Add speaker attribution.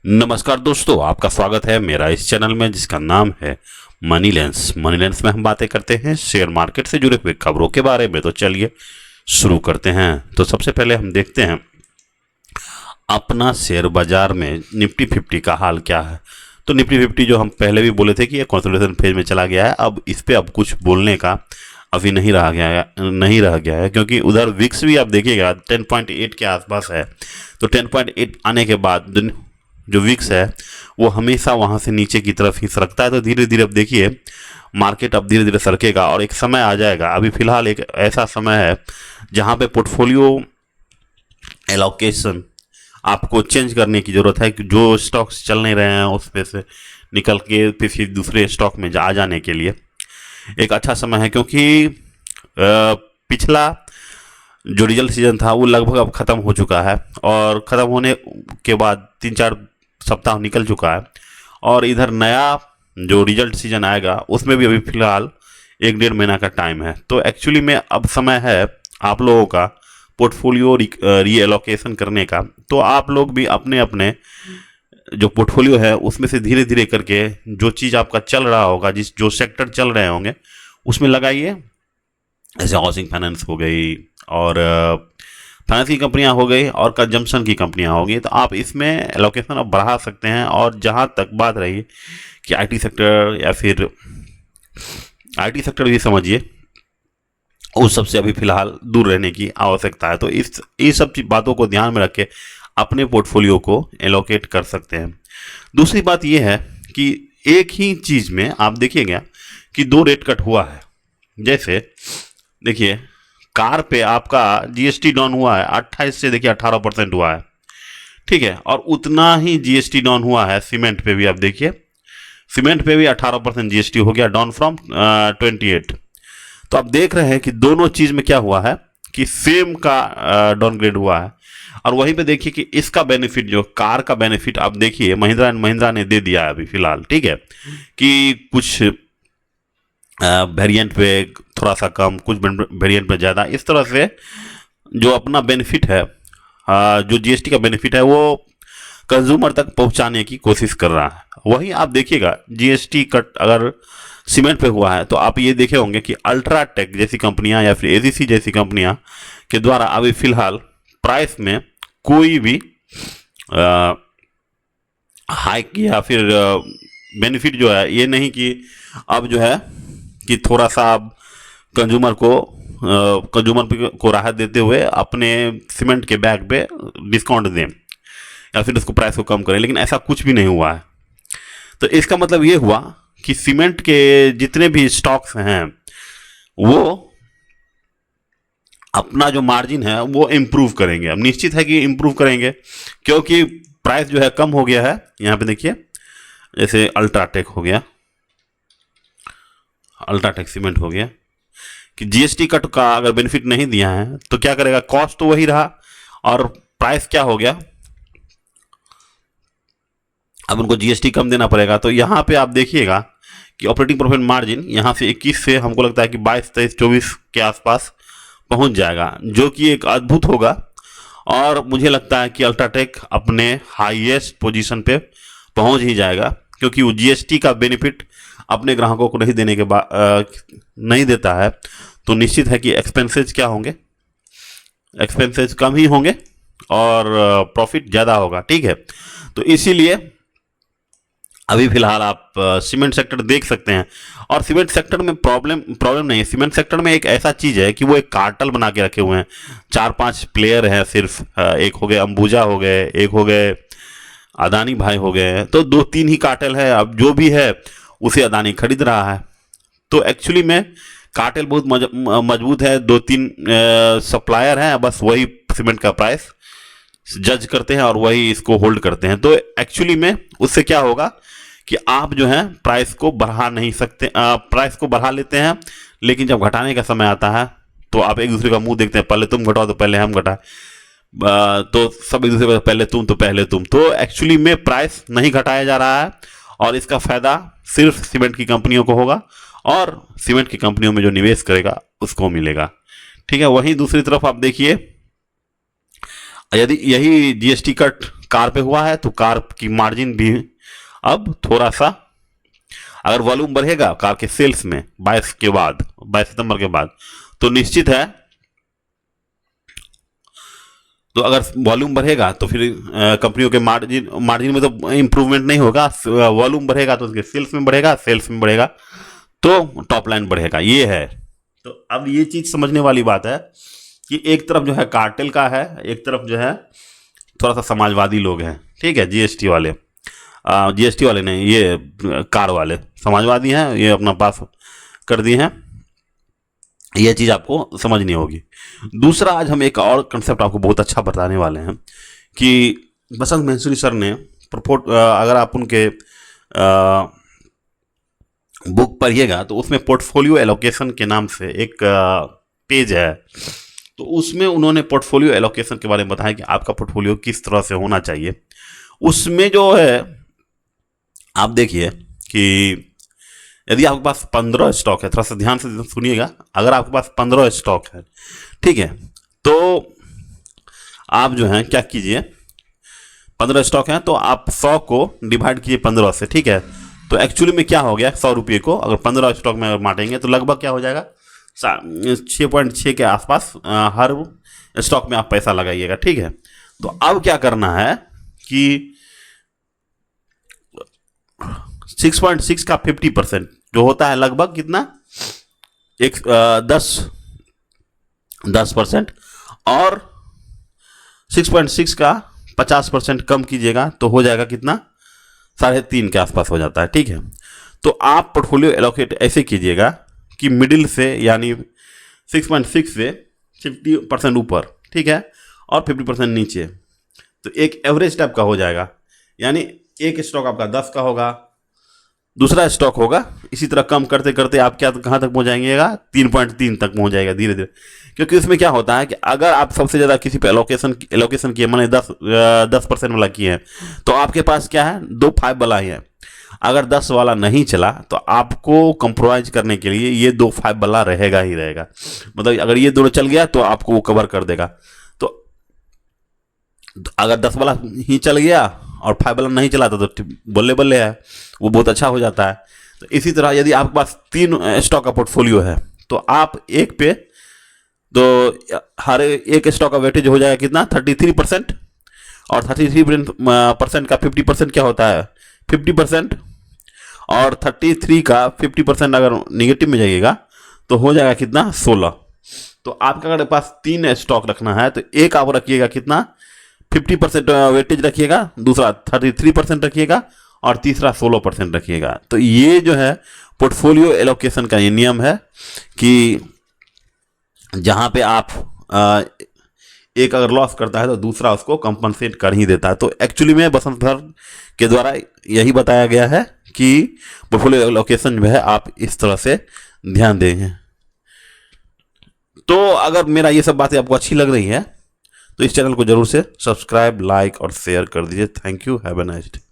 Speaker 1: नमस्कार दोस्तों, आपका स्वागत है मेरा इस चैनल में जिसका नाम है मनी लेंस। मनी लेंस में हम बातें करते हैं शेयर मार्केट से जुड़े हुए खबरों के बारे में। तो चलिए शुरू करते हैं। तो सबसे पहले हम देखते हैं अपना शेयर बाजार में निफ्टी 50 का हाल क्या है। तो निफ्टी 50 जो हम पहले भी बोले थे कि ये कंसोलिडेशन फेज में चला गया है, अब इस पे अब कुछ बोलने का अभी नहीं रह गया है क्योंकि उधर विक्स भी आप देखिएगा 10.8 के आसपास है। तो 10.8 आने के बाद जो विक्स है वो हमेशा वहाँ से नीचे की तरफ ही सरकता है। तो धीरे धीरे अब देखिए मार्केट अब धीरे धीरे सरकेगा और एक समय आ जाएगा। अभी फिलहाल एक ऐसा समय है जहाँ पे पोर्टफोलियो एलोकेशन आपको चेंज करने की ज़रूरत है कि जो स्टॉक्स चल नहीं रहे हैं उस पे से निकल के किसी दूसरे स्टॉक में आ जाने के लिए एक अच्छा समय है, क्योंकि पिछला जो रिजल्ट सीजन था वो लगभग अब ख़त्म हो चुका है और ख़त्म होने के बाद 3-4 सप्ताह निकल चुका है और इधर नया जो रिजल्ट सीजन आएगा उसमें भी अभी फ़िलहाल 1-1.5 महीना का टाइम है। तो एक्चुअली में अब समय है आप लोगों का पोर्टफोलियो रीएलोकेशन करने का। तो आप लोग भी अपने अपने जो पोर्टफोलियो है उसमें से धीरे धीरे करके जो चीज़ आपका चल रहा होगा, जो सेक्टर चल रहे होंगे उसमें लगाइए। जैसे हाउसिंग फाइनेंस हो गई और फाइनेंस की कंपनियां हो गई और कंजम्पशन की कंपनियां हो गई। तो आप इसमें एलोकेशन अब बढ़ा सकते हैं। और जहां तक बात रही कि आईटी सेक्टर या फिर आईटी सेक्टर भी समझिए, उस सबसे अभी फिलहाल दूर रहने की आवश्यकता है। तो इस सब बातों को ध्यान में रख के अपने पोर्टफोलियो को एलोकेट कर सकते हैं। दूसरी बात यह है कि एक ही चीज़ में आप देखिएगा कि 2 रेट कट हुआ है। जैसे देखिए कार पे आपका जीएसटी डाउन हुआ है 28 से देखिए 18% हुआ है, ठीक है। और उतना ही जीएसटी डाउन हुआ है सीमेंट पे भी। आप देखिए सीमेंट पे भी 18% जीएसटी हो गया, डाउन फ्रॉम 28। तो आप देख रहे हैं कि दोनों चीज़ में क्या हुआ है कि सेम का डाउनग्रेड हुआ है। और वहीं पे देखिए कि इसका बेनिफिट, जो कार का बेनिफिट आप देखिए महिंद्रा एंड महिंद्रा ने दे दिया है अभी फिलहाल, ठीक है, कि कुछ वेरिएंट पे थोड़ा सा कम, कुछ वेरिएंट पे ज़्यादा, इस तरह से जो अपना बेनिफिट है, जो जीएसटी का बेनिफिट है वो कंज्यूमर तक पहुंचाने की कोशिश कर रहा है। वहीं आप देखिएगा जीएसटी कट अगर सीमेंट पे हुआ है तो आप ये देखे होंगे कि अल्ट्राटेक जैसी कंपनियां या फिर एजीसी जैसी कंपनियां के द्वारा अभी फिलहाल प्राइस में कोई भी हाइक या फिर बेनिफिट जो है ये नहीं कि अब जो है कि थोड़ा सा आप कंज्यूमर को राहत देते हुए अपने सीमेंट के बैग पे डिस्काउंट दें या फिर उसको प्राइस को कम करें, लेकिन ऐसा कुछ भी नहीं हुआ है। तो इसका मतलब ये हुआ कि सीमेंट के जितने भी स्टॉक्स हैं वो अपना जो मार्जिन है वो इम्प्रूव करेंगे। अब निश्चित है कि इम्प्रूव करेंगे क्योंकि प्राइस जो है कम हो गया है। यहाँ पे देखिए जैसे अल्ट्राटेक हो गया, अल्ट्राटेक सीमेंट हो गया कि जीएसटी कट का अगर बेनिफिट नहीं दिया है तो क्या करेगा, कॉस्ट तो वही रहा और प्राइस क्या हो गया, अब उनको जीएसटी कम देना पड़ेगा। तो यहाँ पे आप देखिएगा कि ऑपरेटिंग प्रॉफिट मार्जिन यहाँ से 21 से हमको लगता है कि 22, 23, 24 के आसपास पहुँच जाएगा, जो कि एक अद्भुत होगा। और मुझे लगता है कि अल्ट्राटेक अपने हाईएस्ट पोजीशन पे पहुँच ही जाएगा क्योंकि वो जीएसटी का बेनिफिट अपने ग्राहकों को नहीं देने के बाद नहीं देता है। तो निश्चित है कि एक्सपेंसेस क्या होंगे, एक्सपेंसेस कम ही होंगे और प्रॉफिट ज़्यादा होगा, ठीक है। तो इसीलिए अभी फिलहाल आप सीमेंट सेक्टर देख सकते हैं। और सीमेंट सेक्टर में प्रॉब्लम नहीं है। सीमेंट सेक्टर में एक ऐसा चीज़ है कि वो एक कार्टेल बना के रखे हुए हैं, 4-5 प्लेयर हैं सिर्फ। एक हो गए अंबुजा हो गए, एक हो गए अदानी भाई हो गए, तो 2-3 ही कार्टेल है। अब जो भी है उसे अदानी खरीद रहा है। तो एक्चुअली में कार्टेल बहुत मजबूत है, 2-3 सप्लायर हैं, बस वही सीमेंट का प्राइस जज करते हैं और वही इसको होल्ड करते हैं। तो एक्चुअली में उससे क्या होगा कि आप जो है प्राइस को बढ़ा नहीं सकते, प्राइस को बढ़ा लेते हैं, लेकिन जब घटाने का समय आता है तो आप एक दूसरे का मुंह देखते हैं, पहले तुम घटाओ तो पहले हम घटाए, तो सब एक दूसरे को पहले तुम तो पहले तुम। तो एक्चुअली में प्राइस नहीं घटाया जा रहा है और इसका फायदा सिर्फ सीमेंट की कंपनियों को होगा और सीमेंट की कंपनियों में जो निवेश करेगा उसको मिलेगा, ठीक है। वहीं दूसरी तरफ आप देखिए यदि यही जीएसटी कट कार पे हुआ है तो कार की मार्जिन भी अब थोड़ा सा, अगर वॉल्यूम बढ़ेगा कार के सेल्स में 22 सितंबर के बाद, तो निश्चित है, तो अगर वॉल्यूम बढ़ेगा तो फिर कंपनियों के मार्जिन में तो इंप्रूवमेंट नहीं होगा। वॉल्यूम बढ़ेगा तो उसके सेल्स में बढ़ेगा, सेल्स में बढ़ेगा तो टॉप लाइन बढ़ेगा, ये है। तो अब ये चीज समझने वाली बात है कि एक तरफ जो है कार्टेल का है, एक तरफ जो है थोड़ा सा समाजवादी लोग हैं, ठीक है, जीएसटी वाले नहीं, ये कार वाले समाजवादी हैं, ये अपना पास कर दिए हैं। यह चीज़ आपको समझनी होगी। दूसरा, आज हम एक और कंसेप्ट आपको बहुत अच्छा बताने वाले हैं कि बसंत महसूरी सर ने अगर आप उनके बुक पढ़िएगा तो उसमें पोर्टफोलियो एलोकेशन के नाम से एक पेज है, तो उसमें उन्होंने पोर्टफोलियो एलोकेशन के बारे में बताया कि आपका पोर्टफोलियो किस तरह से होना चाहिए। उसमें जो है आप देखिए कि यदि आपके पास 15 स्टॉक है, थोड़ा सा ध्यान से सुनिएगा, अगर आपके पास 15 स्टॉक है, ठीक है, तो आप जो है क्या कीजिए, 15 स्टॉक हैं तो आप 100 को डिवाइड कीजिए 15 से, ठीक है। तो एक्चुअली में क्या हो गया, 100 रुपये को अगर 15 स्टॉक में अगर बांटेंगे तो लगभग क्या हो जाएगा, 6.6 के आसपास हर स्टॉक में आप पैसा लगाइएगा, ठीक है। तो अब क्या करना है कि 6.6 का 50% जो होता है लगभग कितना, 10%, और 6.6 का 50% कम कीजिएगा तो हो जाएगा कितना, 3.5 के आसपास हो जाता है, ठीक है। तो आप पोर्टफोलियो एलोकेट ऐसे कीजिएगा कि मिडिल से, यानी 6.6 से 50% ऊपर, ठीक है, और 50% नीचे, तो एक एवरेज टाइप का हो जाएगा। यानी एक स्टॉक आपका 10 का होगा, दूसरा स्टॉक होगा, इसी तरह कम करते करते आप क्या कहाँ तक पहुँच जाएंगेगा, 3.3 तक पहुँच जाएगा धीरे धीरे। क्योंकि इसमें क्या होता है कि अगर आप सबसे ज़्यादा किसी पे एलोकेशन किए, माने 10% वाला किए हैं, तो आपके पास क्या है, 2 5 वाला ही है। अगर 10 वाला नहीं चला तो आपको कंप्रोमाइज करने के लिए ये 2 5 वाला रहेगा ही रहेगा। मतलब अगर ये दोनों चल गया तो आपको वो कवर कर देगा। तो अगर 10 वाला ही चल गया और 5 वाला नहीं चला तो बल्ले बल्ले है, वो बहुत अच्छा हो जाता है। तो इसी तरह यदि आपके पास 3 स्टॉक का पोर्टफोलियो है तो आप एक पे, तो हर एक स्टॉक का वेटेज हो जाएगा कितना, 33%, और 33% का 50% क्या होता है, 50%, और 33 का 50% अगर निगेटिव में जाइएगा तो हो जाएगा कितना, 16। तो आपका अगर पास 3 स्टॉक रखना है तो एक आप रखिएगा कितना, 50% वेटेज रखिएगा, दूसरा 33% रखिएगा, और तीसरा 16% रखिएगा। तो ये जो है पोर्टफोलियो एलोकेशन का ये नियम है कि जहाँ पे आप एक अगर लॉस करता है तो दूसरा उसको कंपनसेट कर ही देता है। तो एक्चुअली में बसंत सर के द्वारा यही बताया गया है कि पोर्टफोलियो एलोकेशन जो है आप इस तरह से ध्यान देंगे। तो अगर मेरा ये सब बातें आपको अच्छी लग रही है तो इस चैनल को जरूर से सब्सक्राइब, लाइक और शेयर कर दीजिए। Thank you, have a nice day.